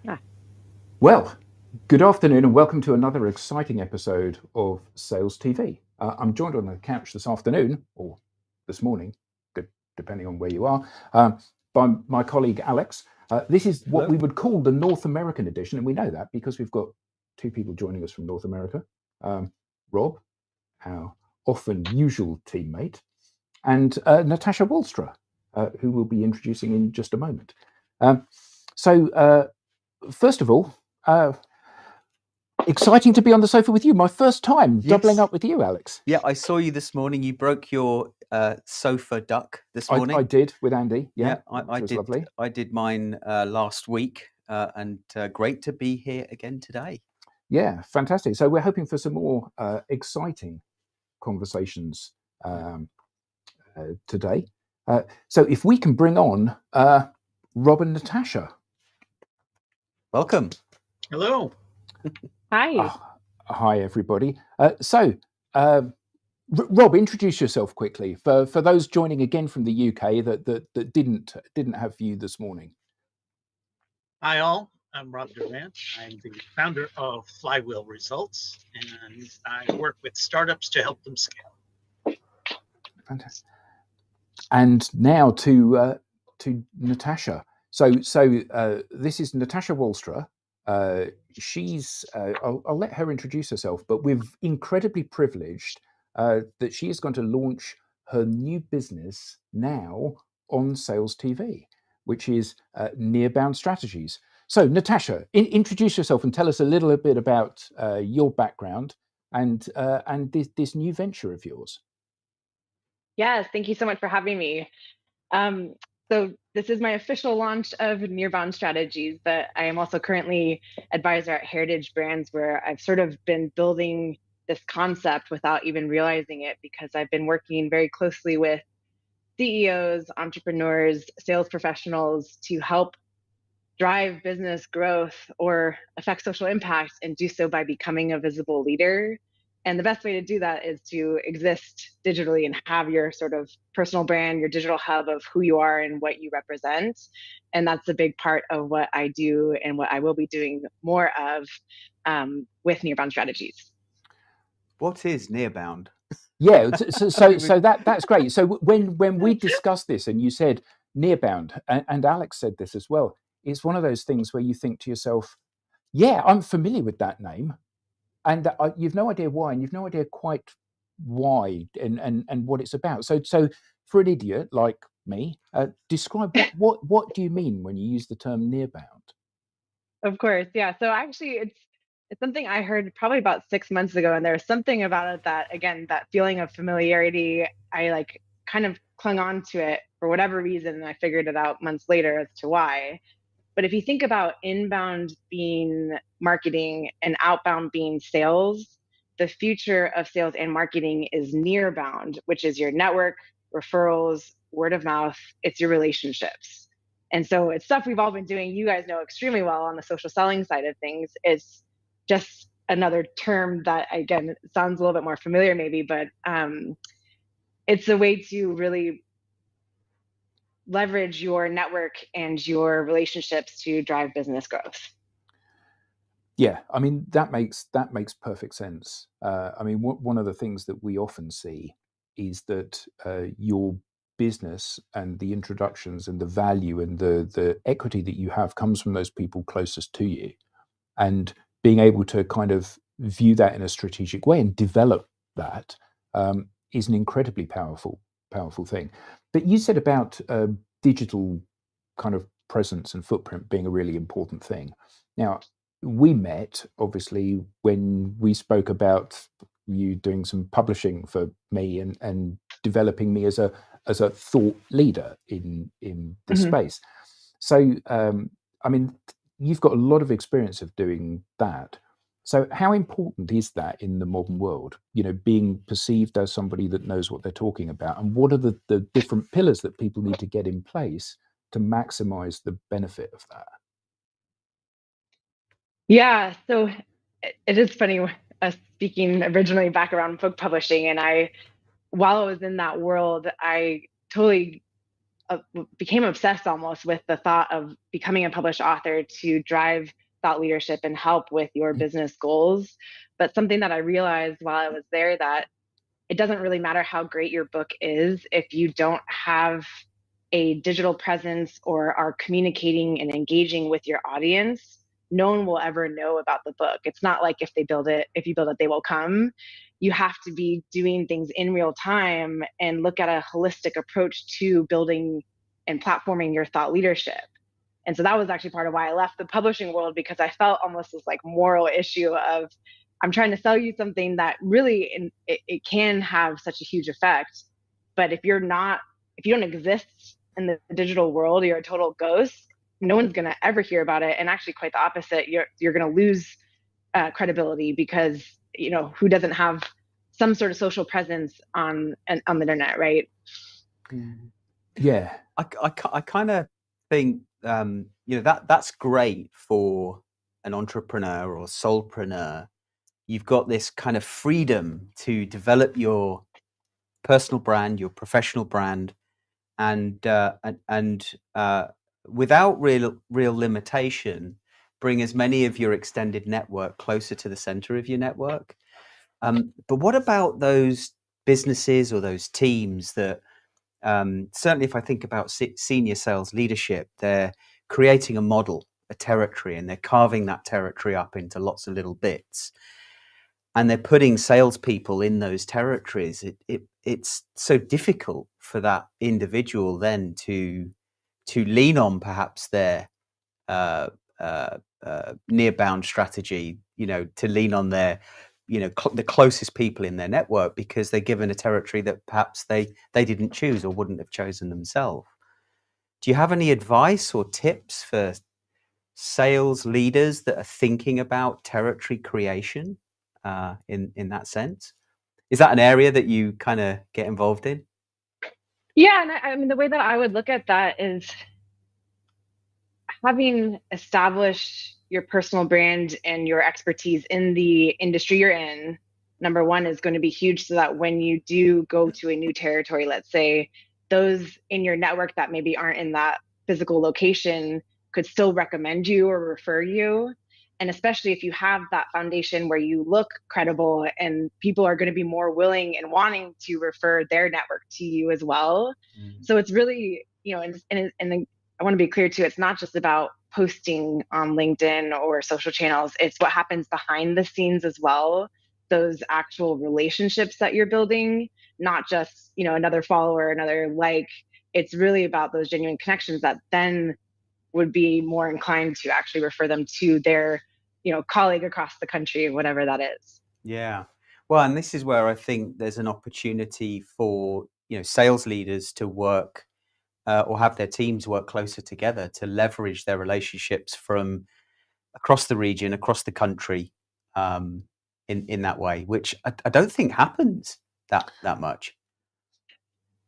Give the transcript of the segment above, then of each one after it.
Ah, Well, good afternoon and welcome to another exciting episode of Sales TV. I'm joined on the couch this afternoon, or this morning, depending on where you are, by my colleague Alex. This is what Hello. we would call the North American edition, and we know that because we've got two people joining us from North America. Rob, our often usual teammate, and Natasha Walstra, who we'll be introducing in just a moment. So, first of all, exciting to be on the sofa with you. My first time doubling Yes. up with you, Alex. Yeah, I saw you this morning. You broke your sofa duck this morning. I did with Andy. Yeah, I which was did. lovely. I did mine last week, and great to be here again today. Yeah, fantastic. So we're hoping for some more exciting conversations today. So if we can bring on Rob and Natasha. Welcome. Hello. hi. Hi, everybody. Rob, introduce yourself quickly for those joining again from the UK that didn't have you this morning. Hi, all. I'm Rob Durant. I'm the founder of Flywheel Results, and I work with startups to help them scale. Fantastic. And now to Natasha. So this is Natasha Walstra. She's I'll let her introduce herself, but we're incredibly privileged that she is going to launch her new business now on Sales TV, which is NearBound Strategies. So Natasha, introduce yourself and tell us a little bit about your background and this new venture of yours. Yes, thank you so much for having me. Um, so this is my official launch of NearBound Strategies, but I am also currently advisor at Heritage Brands, where I've sort of been building this concept without even realizing it, because I've been working very closely with CEOs, entrepreneurs, sales professionals to help drive business growth or affect social impact, and do so by becoming a visible leader. And the best way to do that is to exist digitally and have your sort of personal brand, your digital hub of who you are and what you represent. And that's a big part of what I do and what I will be doing more of with NearBound Strategies. What is NearBound? Yeah, so that's great. So when we discussed this, and you said NearBound, and Alex said this as well, it's one of those things where you think to yourself, "Yeah, I'm familiar with that name," and you've no idea why, and you've no idea quite why and what it's about. So for an idiot like me, describe what do you mean when you use the term NearBound? Of course, yeah. So actually, it's something I heard probably about 6 months ago, and there was something about it that, again, that feeling of familiarity, I like kind of clung on to it for whatever reason, and I figured it out months later as to why. But if you think about inbound being marketing and outbound being sales, the future of sales and marketing is nearbound, which is your network, referrals, word of mouth, it's your relationships. And so it's stuff we've all been doing. You guys know extremely well on the social selling side of things. It's just another term that, again, sounds a little bit more familiar, maybe, but it's a way to really leverage your network and your relationships to drive business growth. Yeah, I mean that makes perfect sense. I mean, one of the things that we often see is that your business and the introductions and the value and the equity that you have comes from those people closest to you, and being able to kind of view that in a strategic way and develop that is an incredibly powerful thing. But you said about digital kind of presence and footprint being a really important thing. Now, we met obviously when we spoke about you doing some publishing for me and developing me as a thought leader in the Mhm. space. So I mean, you've got a lot of experience of doing that. So how important is that in the modern world, being perceived as somebody that knows what they're talking about, and what are the different pillars that people need to get in place to maximize the benefit of that? Yeah, so it is funny, speaking originally back around book publishing, and while I was in that world, I totally became obsessed almost with the thought of becoming a published author to drive thought leadership and help with your business goals. But something that I realized while I was there, that it doesn't really matter how great your book is if you don't have a digital presence or are communicating and engaging with your audience. No one will ever know about the book. It's not like if you build it, they will come. You have to be doing things in real time and look at a holistic approach to building and platforming your thought leadership. And so that was actually part of why I left the publishing world, because I felt almost this like moral issue of, I'm trying to sell you something that really it can have such a huge effect. But if you don't exist in the digital world, you're a total ghost, no one's going to ever hear about it. And actually quite the opposite, you're going to lose credibility, because who doesn't have some sort of social presence on the internet, right? Yeah. I kind of think that's great for an entrepreneur or solopreneur. You've got this kind of freedom to develop your personal brand, your professional brand, and without real limitation, bring as many of your extended network closer to the center of your network. But what about those businesses or those teams that, certainly if I think about senior sales leadership, they're creating a model, a territory, and they're carving that territory up into lots of little bits. And they're putting salespeople in those territories. It's so difficult for that individual then to lean on perhaps their NearBound strategy, to lean on their, the closest people in their network, because they're given a territory that perhaps they didn't choose or wouldn't have chosen themselves. Do you have any advice or tips for sales leaders that are thinking about territory creation in that sense? Is that an area that you kind of get involved in? Yeah, and I mean, the way that I would look at that is, having established your personal brand and your expertise in the industry you're in, number one, is going to be huge, so that when you do go to a new territory, let's say, those in your network that maybe aren't in that physical location could still recommend you or refer you. And especially if you have that foundation where you look credible, and people are going to be more willing and wanting to refer their network to you as well. So it's really, and I want to be clear too, it's not just about posting on LinkedIn or social channels. It's what happens behind the scenes as well. Those actual relationships that you're building, not just, another follower, another like. It's really about those genuine connections that then would be more inclined to actually refer them to their, colleague across the country, whatever that is. Yeah. Well, and this is where I think there's an opportunity for, sales leaders to work or have their teams work closer together to leverage their relationships from across the region, across the country, in that way, which I don't think happens that much.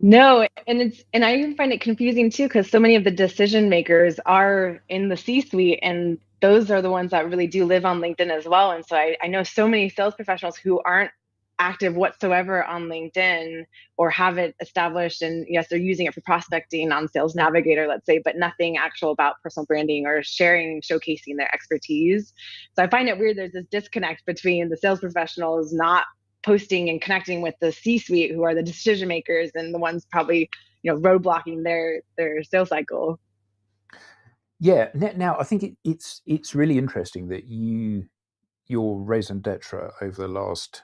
No, and I even find it confusing too, because so many of the decision makers are in the C-suite, and those are the ones that really do live on LinkedIn as well. And so I know so many sales professionals who aren't active whatsoever on LinkedIn, or have it established, and yes, they're using it for prospecting on Sales Navigator, let's say, but nothing actual about personal branding or showcasing their expertise. So I find it weird, there's this disconnect between the sales professionals not posting and connecting with the C-suite, who are the decision makers and the ones probably, roadblocking their sales cycle. Yeah. Now I think it's really interesting that your raison d'etre over the last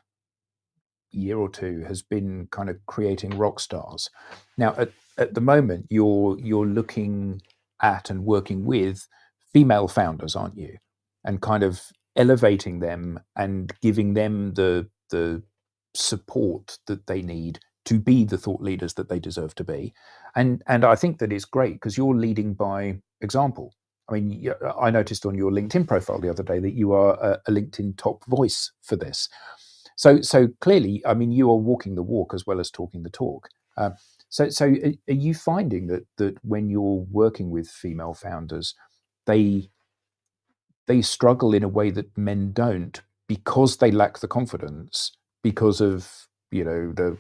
year or two has been kind of creating rock stars. Now at the moment you're looking at and working with female founders, aren't you? And kind of elevating them and giving them the support that they need to be the thought leaders that they deserve to be. And I think that is great, because you're leading by example. I mean, I noticed on your LinkedIn profile the other day that you are a LinkedIn top voice for this. So clearly, I mean, you are walking the walk as well as talking the talk. So are you finding that when you're working with female founders, they struggle in a way that men don't, because they lack the confidence, because of the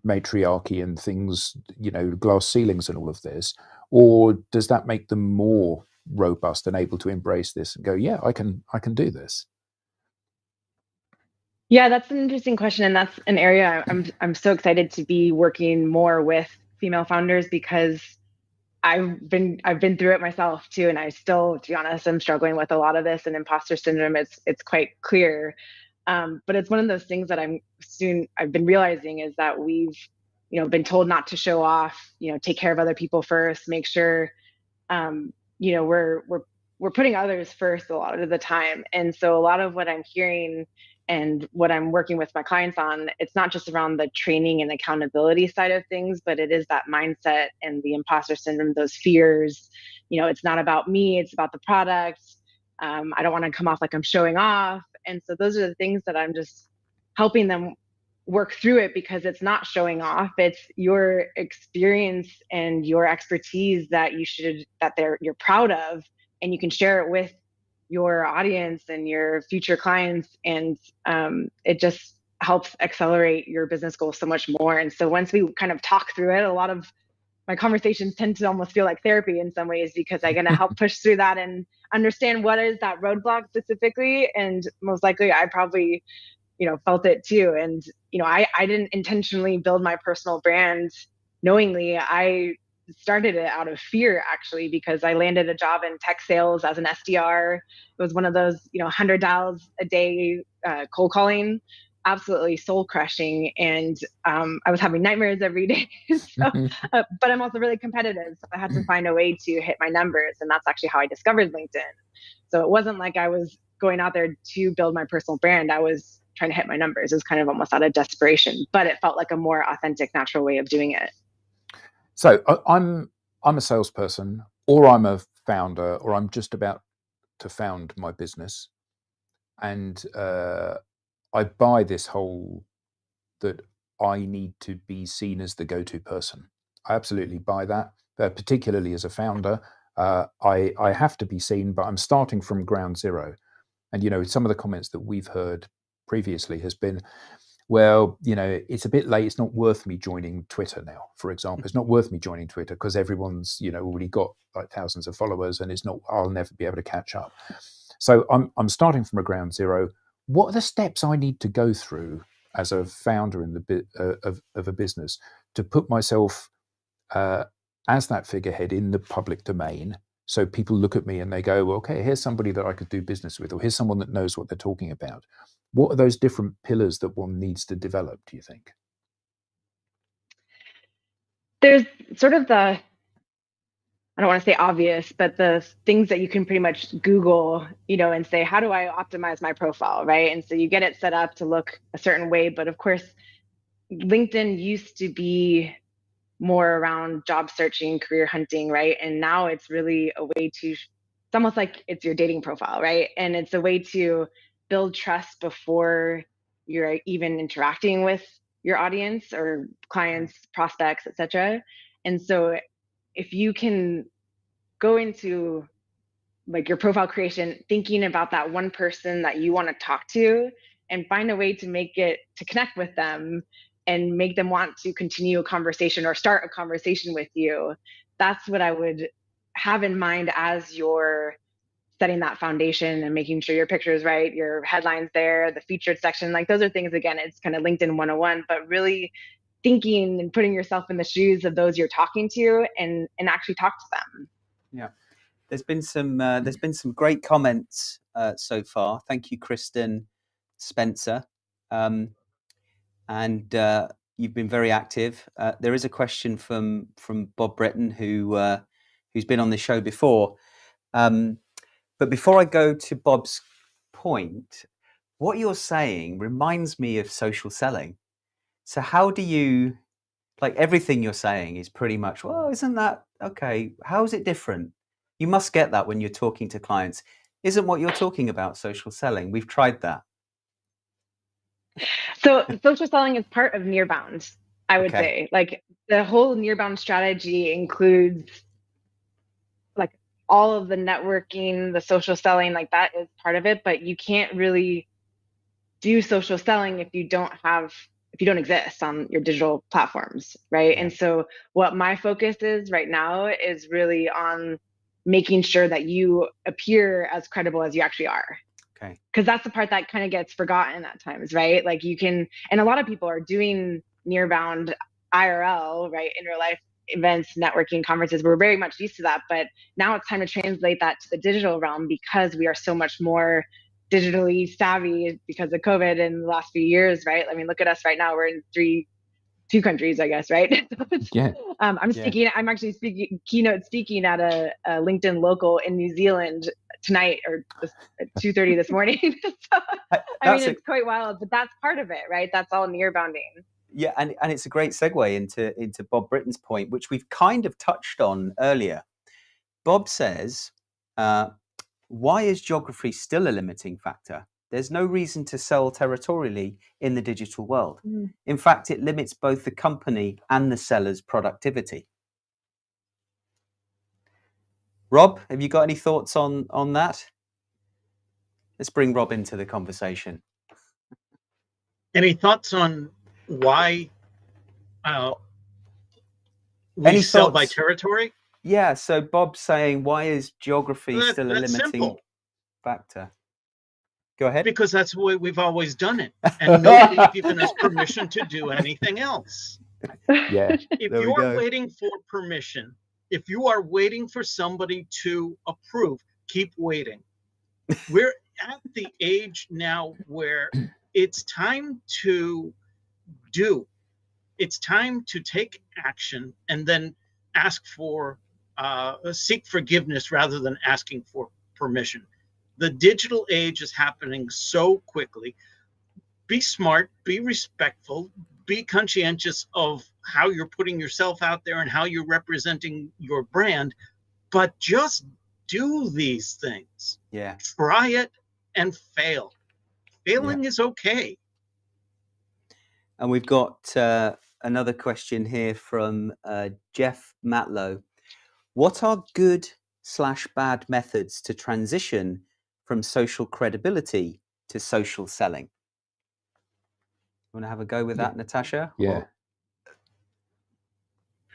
matriarchy and things, glass ceilings and all of this, or does that make them more robust and able to embrace this and go, yeah, I can do this? Yeah, that's an interesting question, and that's an area I'm so excited to be working more with female founders, because I've been through it myself too, and I still, to be honest, I'm struggling with a lot of this, and imposter syndrome. It's quite clear, but it's one of those things that I've been realizing is that we've been told not to show off, take care of other people first, make sure um, we're putting others first a lot of the time. And so a lot of what I'm hearing and what I'm working with my clients on, it's not just around the training and accountability side of things, but it is that mindset and the imposter syndrome, those fears. It's not about me, it's about the product. I don't want to come off like I'm showing off. And so those are the things that I'm just helping them work through it, because it's not showing off, it's your experience and your expertise that you're proud of, and you can share it with your audience and your future clients, and it just helps accelerate your business goals so much more. And so once we kind of talk through it, a lot of my conversations tend to almost feel like therapy in some ways, because I'm going to help push through that and understand what is that roadblock specifically. And most likely I probably felt it too. And, I didn't intentionally build my personal brand knowingly. I started it out of fear, actually, because I landed a job in tech sales as an SDR. It was one of those, 100 dials a day, cold calling, absolutely soul crushing. And I was having nightmares every day. So, but I'm also really competitive. So I had to find a way to hit my numbers. And that's actually how I discovered LinkedIn. So it wasn't like I was going out there to build my personal brand. I was trying to hit my numbers. It was kind of almost out of desperation, but it felt like a more authentic, natural way of doing it. So I'm a salesperson, or I'm a founder, or I'm just about to found my business, and I buy this whole that I need to be seen as the go-to person. I absolutely buy that, particularly as a founder. I have to be seen, but I'm starting from ground zero. And some of the comments that we've heard previously has been, well, it's a bit late. It's not worth me joining Twitter now, for example. It's not worth me joining Twitter because everyone's, already got like thousands of followers, and I'll never be able to catch up. So I'm starting from a ground zero. What are the steps I need to go through as a founder in of a business to put myself as that figurehead in the public domain, so people look at me and they go, well, okay, here's somebody that I could do business with, or here's someone that knows what they're talking about? What are those different pillars that one needs to develop, do you think? There's sort of I don't want to say obvious, but the things that you can pretty much Google, and say, how do I optimize my profile, right? And so you get it set up to look a certain way. But of course, LinkedIn used to be more around job searching, career hunting, right? And now it's really a way it's almost like it's your dating profile, right? And it's a way to build trust before you're even interacting with your audience or clients, prospects, etc. And so if you can go into like your profile creation thinking about that one person that you want to talk to, and find a way to connect with them and make them want to continue a conversation or start a conversation with you, that's what I would have in mind as you're setting that foundation and making sure your picture is right, your headlines there, the featured section. Like those are things, again, it's kind of LinkedIn 101, but really thinking and putting yourself in the shoes of those you're talking to, and actually talk to them. Yeah. There's been some great comments so far. Thank you, Kristen, Spencer, and you've been very active. There is a question from Bob Britton, who's been on the show before. But before I go to Bob's point, what you're saying reminds me of social selling. So how do you, like, everything you're saying is pretty much, well, isn't that okay? How is it different? You must get that when you're talking to clients. Isn't what you're talking about social selling? We've tried that. So social selling is part of NearBound, I would Okay. say. Like the whole NearBound strategy includes like all of the networking, the social selling, like that is part of it, but you can't really do social selling if you don't have if you don't exist on your digital platforms, right? Yeah. And so what my focus is right now is really on making sure that you appear as credible as you actually are. Okay. Because that's the part that kind of gets forgotten at times, right? Like you can, and a lot of people are doing NearBound IRL, right? In real life events, networking, conferences. We're very much used to that, but now it's time to translate that to the digital realm because we are so much more digitally savvy because of COVID in the last few years, right? I mean, look at us right now. We're in two countries, I guess, right? Yeah. I'm actually keynote speaking at a LinkedIn local in New Zealand tonight or at 2:30 this morning. So, I mean, it's quite wild, but that's part of it, right? That's all NearBounding. Yeah, and it's a great segue into Bob Britton's point, which we've kind of touched on earlier. Bob says, why is geography still a limiting factor? There's no reason to sell territorially in the digital world. In fact, it limits both the company and the seller's productivity. Rob, have you got any thoughts on that? Let's bring Rob into the conversation. Any thoughts on why we sell by territory? Yeah, so Bob's saying, why is geography still a limiting factor? Go ahead. Because that's the way we've always done it. And nobody's given us permission to do anything else. Yeah. If you are waiting for permission, if you are waiting for somebody to approve, keep waiting. We're at the age now where it's time to do. It's time to take action and then ask for, seek forgiveness rather than asking for permission. The digital age is happening so quickly. Be smart, be respectful, be conscientious of how you're putting yourself out there and how you're representing your brand, but just do these things. Yeah. Try it and fail. Failing is okay. And we've got another question here from Jeff Matlow. What are good/bad methods to transition from social credibility to social selling? You want to have a go with that, Natasha? Yeah.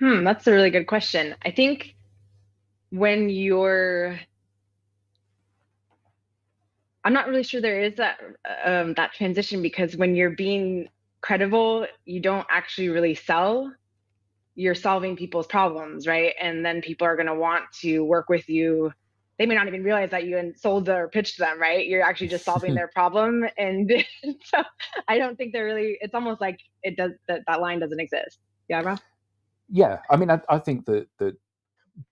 That's a really good question. I think when I'm not really sure there is that transition, because when you're being credible, you don't actually really sell. You're solving people's problems, right? And then people are going to want to work with you. They may not even realize that you sold or pitched them, right? You're actually just solving their problem. And so I don't think it's almost like that line doesn't exist. Yeah, Rob? Yeah. I mean, I think that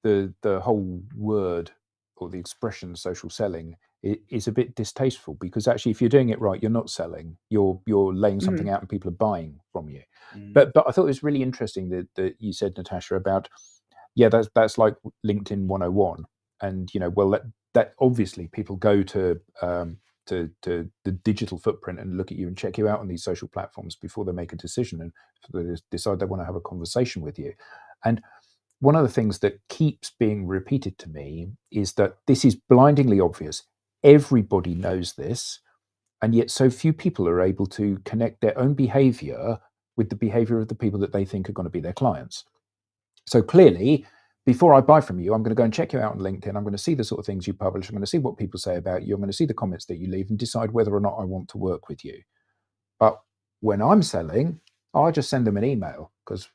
the whole word or the expression social selling is a bit distasteful, because actually if you're doing it right, you're not selling, you're laying something out and people are buying from you. But I thought it was really interesting that you said, Natasha, about that's like LinkedIn 101. And that obviously people go to the digital footprint and look at you and check you out on these social platforms before they make a decision and they decide they want to have a conversation with you. And one of the things that keeps being repeated to me is that this is blindingly obvious. Everybody knows this, and yet so few people are able to connect their own behavior with the behavior of the people that they think are going to be their clients. So clearly, before I buy from you, I'm going to go and check you out on LinkedIn. I'm going to see the sort of things you publish. I'm going to see what people say about you. I'm going to see the comments that you leave and decide whether or not I want to work with you. But when I'm selling, I just send them an email because,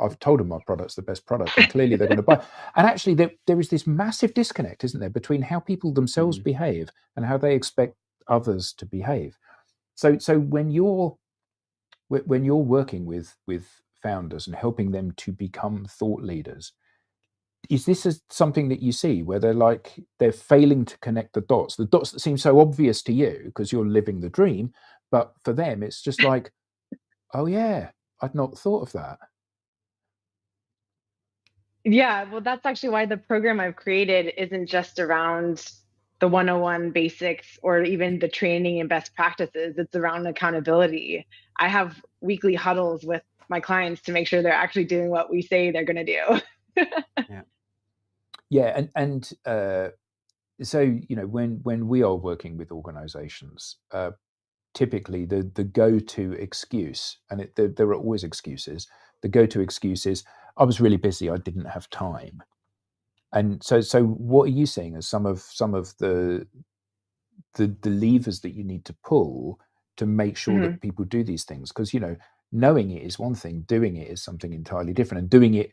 I've told them my product's the best product and clearly they're going to buy. And actually there is this massive disconnect, isn't there, between how people themselves behave and how they expect others to behave. So when you're working with founders and helping them to become thought leaders, is this something that you see where they're failing to connect the dots that seem so obvious to you because you're living the dream, but for them it's just like, oh yeah, I'd not thought of that. Yeah, well, that's actually why the program I've created isn't just around the 101 basics or even the training and best practices. It's around accountability. I have weekly huddles with my clients to make sure they're actually doing what we say they're going to do. Yeah, and so when we are working with organizations, typically the go-to excuse, and there are always excuses. The go-to excuse is, I was really busy, I didn't have time. And so what are you seeing as some of the levers that you need to pull to make sure that people do these things? Because, you know, knowing it is one thing, doing it is something entirely different, and doing it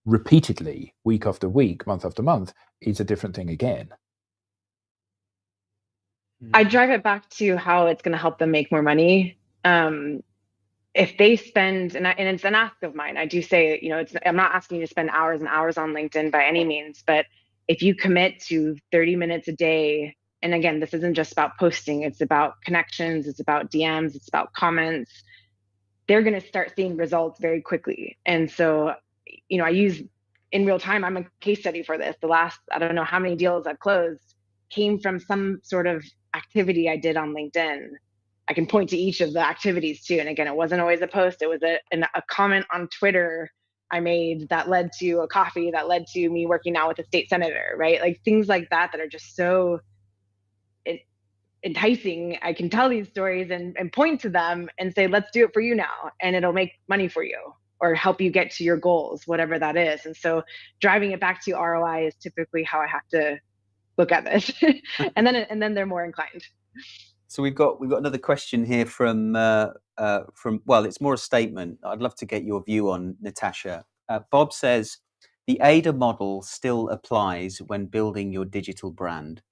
repeatedly, week after week, month after month, is a different thing again. I drive it back to how it's going to help them make more money. If they spend, and it's an ask of mine, I do say, you know, I'm not asking you to spend hours and hours on LinkedIn by any means, but if you commit to 30 minutes a day, and again, this isn't just about posting, it's about connections, it's about DMs, it's about comments, they're going to start seeing results very quickly. And so, you know, I use in real time, I'm a case study for this. The last, I don't know how many deals I've closed came from some sort of activity I did on LinkedIn. I can point to each of the activities too. And again, it wasn't always a post. It was a comment on Twitter I made that led to a coffee that led to me working out with a state senator, right? Like things like that are just so enticing. I can tell these stories and point to them and say, let's do it for you now. And it'll make money for you or help you get to your goals, whatever that is. And so driving it back to ROI is typically how I have to look at this. and then they're more inclined. So we've got another question here from well, it's more a statement. I'd love to get your view on, Natasha. Bob says the AIDA model still applies when building your digital brand.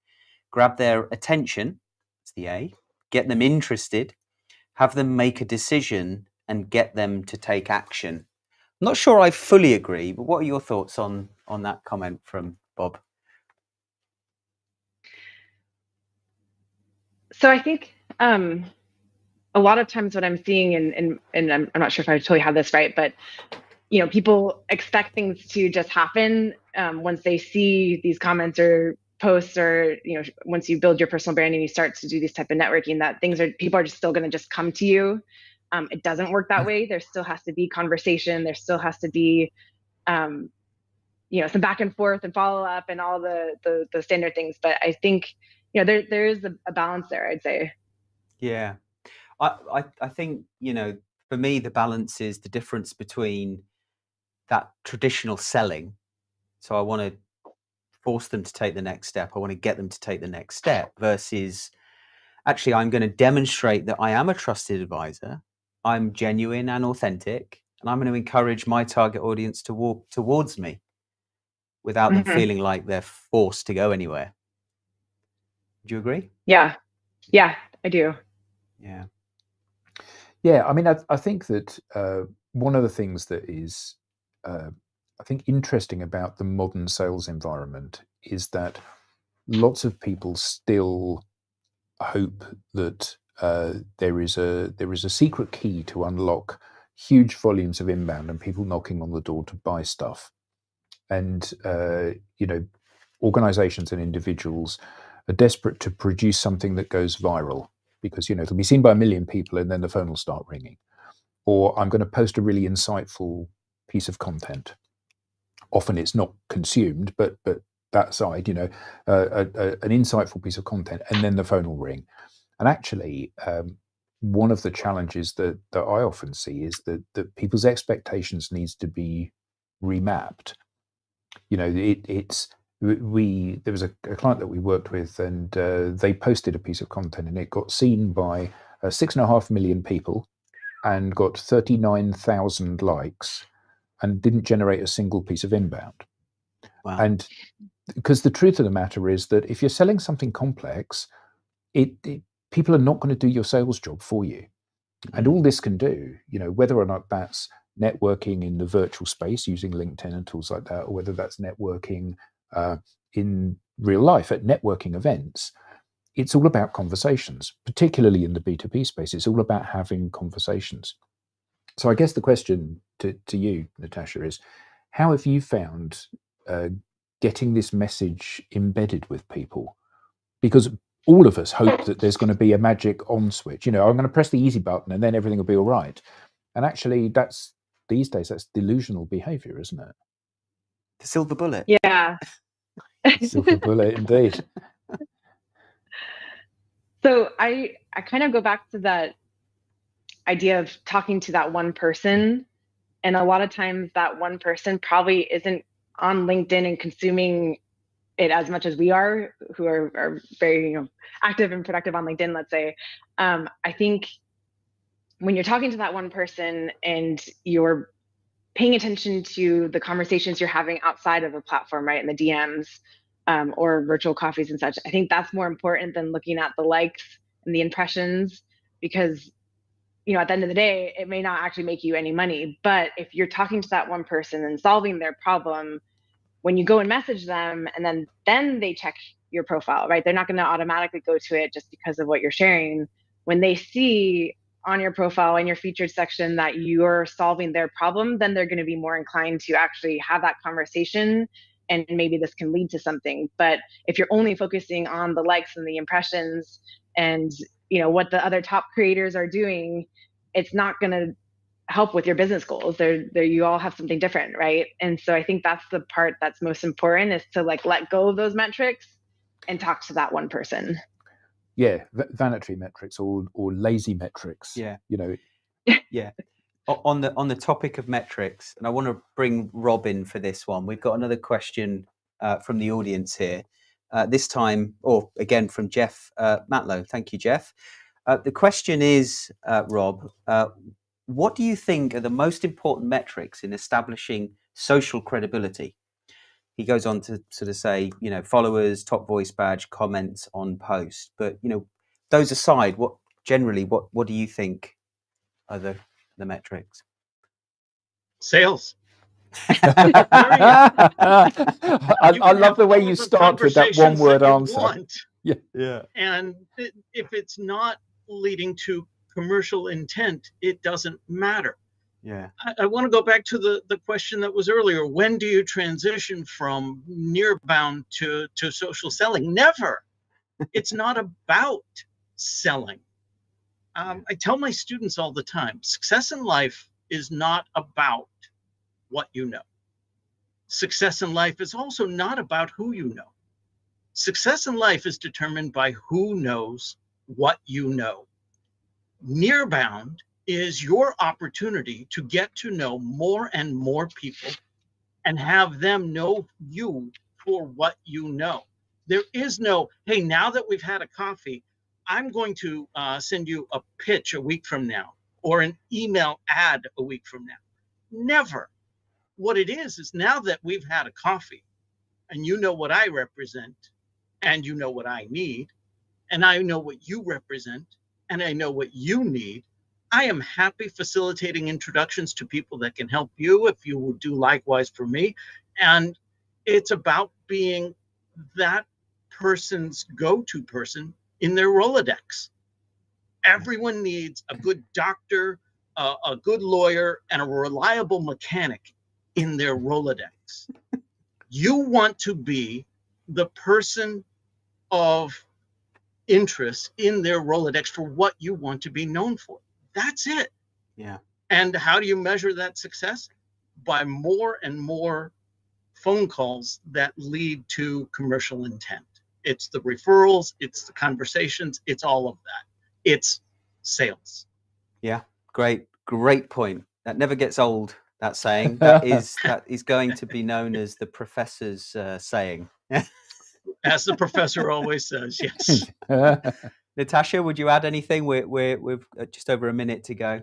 Grab their attention, that's the A, get them interested, have them make a decision, and get them to take action. I'm not sure I fully agree, but what are your thoughts on that comment from Bob? So I think a lot of times what I'm seeing, and I'm not sure if I totally have this right, but you know, people expect things to just happen once they see these comments or posts, or you know, once you build your personal brand and you start to do these type of networking, that people are just still going to just come to you. It doesn't work that way. There still has to be conversation. There still has to be you know, some back and forth and follow up and all the standard things. But I think, you know, there is a balance there, I'd say. Yeah, I think, you know, for me, the balance is the difference between that traditional selling. So I want to force them to take the next step. I want to get them to take the next step versus actually, I'm going to demonstrate that I am a trusted advisor. I'm genuine and authentic, and I'm going to encourage my target audience to walk towards me without them feeling like they're forced to go anywhere. Do you agree? Yeah, I do. Yeah, I mean, I think that one of the things that is, I think, interesting about the modern sales environment is that lots of people still hope that there is a secret key to unlock huge volumes of inbound and people knocking on the door to buy stuff. And you know, organizations and individuals are desperate to produce something that goes viral, because, you know, it'll be seen by 1 million people and then the phone will start ringing. Or I'm going to post a really insightful piece of content. Often it's not consumed, but that side, you know, an insightful piece of content, and then the phone will ring. And actually, one of the challenges that I often see is that people's expectations needs to be remapped. You know, there was a client that we worked with, and they posted a piece of content, and it got seen by 6.5 million people, and got 39,000 likes, and didn't generate a single piece of inbound. Wow. And because the truth of the matter is that if you're selling something complex, people are not going to do your sales job for you. And all this can do, you know, whether or not that's networking in the virtual space using LinkedIn and tools like that, or whether that's networking in real life at networking events, it's all about conversations, particularly in the B2B space. It's all about having conversations. So I guess the question to you, Natasha, is how have you found getting this message embedded with people? Because all of us hope that there's going to be a magic on switch. You know, I'm going to press the easy button and then everything will be all right. And actually, these days, that's delusional behavior, isn't it? The silver bullet. Yeah. Silver bullet, indeed. So I kind of go back to that idea of talking to that one person. And a lot of times that one person probably isn't on LinkedIn and consuming it as much as we are, who are very, active and productive on LinkedIn, let's say. I think when you're talking to that one person and you're paying attention to the conversations you're having outside of the platform, right, in the DMs, or virtual coffees and such, I think that's more important than looking at the likes and the impressions, because at the end of the day, it may not actually make you any money. But if you're talking to that one person and solving their problem, when you go and message them and then they check your profile, right? They're not going to automatically go to it just because of what you're sharing. When they see on your profile in your featured section that you're solving their problem, then they're going to be more inclined to actually have that conversation, and maybe this can lead to something. But if you're only focusing on the likes and the impressions and what the other top creators are doing, it's not going to help with your business goals. You all have something different, right? And so I think that's the part that's most important, is to let go of those metrics and talk to that one person. Yeah, vanity metrics or lazy metrics. Yeah. Yeah. On the topic of metrics, and I want to bring Rob in for this one. We've got another question from the audience here. This time, or again from Jeff Matlow. Thank you, Jeff. The question is, Rob, what do you think are the most important metrics in establishing social credibility? He goes on to sort of say, followers, top voice badge, comments on posts. But, those aside, what do you think are the metrics? Sales. I love the way you start with that one word answer. Yeah. And if it's not leading to commercial intent, it doesn't matter. Yeah. I want to go back to the question that was earlier. When do you transition from NearBound to social selling? Never. It's not about selling. I tell my students all the time, success in life is not about what you know. Success in life is also not about who you know. Success in life is determined by who knows what you know. NearBound is your opportunity to get to know more and more people and have them know you for what you know. There is no, hey, now that we've had a coffee, I'm going to send you a pitch a week from now or an email ad a week from now. Never. What it is now that we've had a coffee and you know what I represent and you know what I need and I know what you represent and I know what you need, I am happy facilitating introductions to people that can help you if you would do likewise for me. And it's about being that person's go-to person in their Rolodex. Everyone needs a good doctor, a good lawyer, and a reliable mechanic in their Rolodex. You want to be the person of interest in their Rolodex for what you want to be known for. That's it. Yeah. And how do you measure that success? By more and more phone calls that lead to commercial intent. It's the referrals, it's the conversations, it's all of that. It's sales. Yeah, great point. That never gets old, that saying. That is going to be known as the professor's saying. As the professor always says, yes. Natasha, would you add anything? We've just over a minute to go.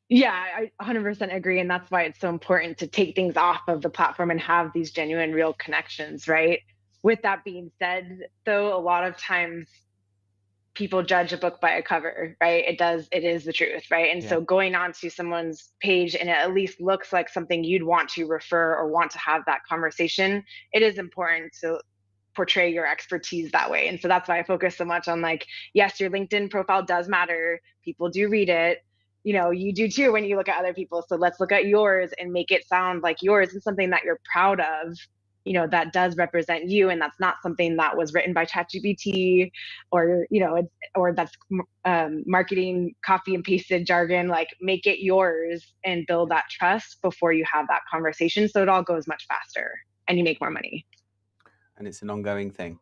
Yeah, I 100% agree. And that's why it's so important to take things off of the platform and have these genuine, real connections, right? With that being said, though, a lot of times people judge a book by a cover, right? It is the truth, right? And so going onto someone's page and it at least looks like something you'd want to refer or want to have that conversation, it is important to portray your expertise that way. And so that's why I focus so much on yes, your LinkedIn profile does matter. People do read it. You do too when you look at other people. So let's look at yours and make it sound like yours is something that you're proud of, that does represent you. And that's not something that was written by ChatGPT or, or that's marketing copy and pasted jargon. Make it yours and build that trust before you have that conversation. So it all goes much faster and you make more money. And it's an ongoing thing.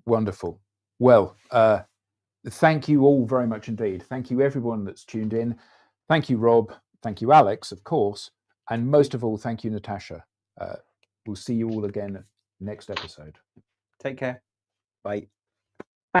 Wonderful. Well, thank you all very much indeed. Thank you everyone that's tuned in. Thank you, Rob. Thank you, Alex, of course. And most of all, thank you, Natasha. We'll see you all again next episode. Take care. Bye.